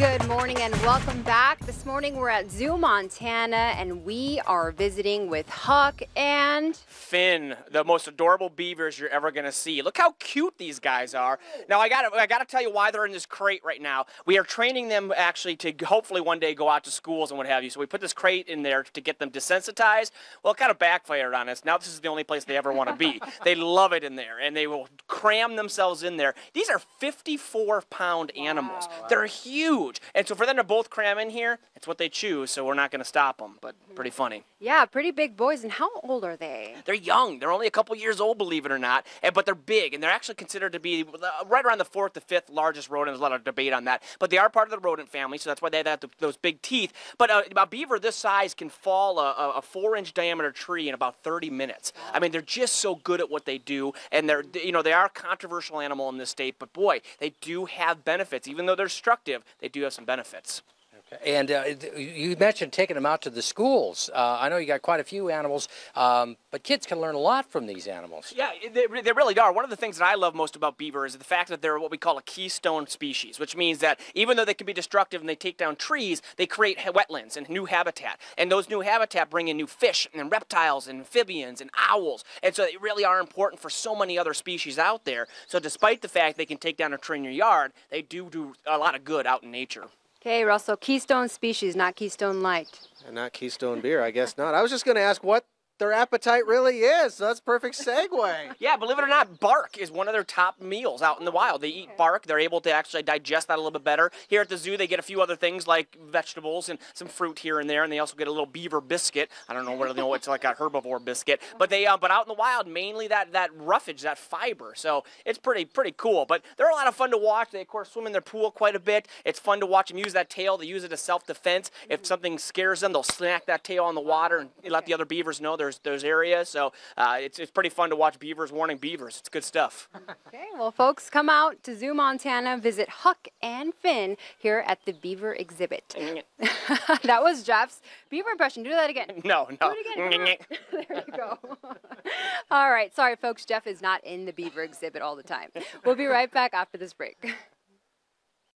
Good morning and welcome back. This morning we're at ZooMontana and we are visiting with Huck and Finn, the most adorable beavers you're ever gonna see. Look how cute these guys are. Now I gotta tell you why they're in this crate right now. We are training them actually to hopefully one day go out to schools and what have you. So we put this crate in there to get them desensitized. Well, it kind of backfired on us. Now this is the only place they ever want to be. They love it in there and they will cram themselves in there. These are 54-pound animals. Wow. They're huge. And so for them to both cram in here, it's what they choose, so we're not going to stop them, but pretty funny. yeah, pretty big boys. And how old are they? They're young. They're only a couple years old, believe it or not, but they're big, and they're actually considered to be right around the 4th to 5th largest rodent. There's a lot of debate on that, but they are part of the rodent family, so that's why they have those big teeth. But a beaver this size can fall a 4-inch diameter tree in about 30 minutes. I mean, they're just so good at what they do, and they are a controversial animal in this state, but boy, they do have benefits. Even though they're destructive, they do have some benefits. Okay. And you mentioned taking them out to the schools. I know you got quite a few animals, but kids can learn a lot from these animals. Yeah, they really are. One of the things that I love most about beaver is the fact that they're what we call a keystone species, which means that even though they can be destructive and they take down trees, they create wetlands and new habitat. And those new habitat bring in new fish and reptiles and amphibians and owls. And so they really are important for so many other species out there. So despite the fact they can take down a tree in your yard, they do a lot of good out in nature. Okay, Russell, Keystone species, not Keystone Light. And not Keystone beer, I guess not. I was just going to ask what their appetite really is. So that's a perfect segue. Yeah, believe it or not, bark is one of their top meals out in the wild. They eat bark. They're able to actually digest that a little bit better. Here at the zoo, they get a few other things like vegetables and some fruit here and there, and they also get a little beaver biscuit. I don't know whether they know it's like a herbivore biscuit, but but out in the wild, mainly that roughage, that fiber. So it's pretty cool. But they're a lot of fun to watch. They of course swim in their pool quite a bit. It's fun to watch them use that tail. They use it as self-defense. If something scares them, they'll smack that tail on the water and let the other beavers know there's areas. So it's pretty fun to watch beavers warning beavers. It's good stuff. Okay, well, folks, come out to ZooMontana, visit Huck and Finn here at the Beaver exhibit. That was Jeff's Beaver impression. Do that again. No. Do it again. There you go. All right. Sorry, folks. Jeff is not in the Beaver exhibit all the time. We'll be right back after this break.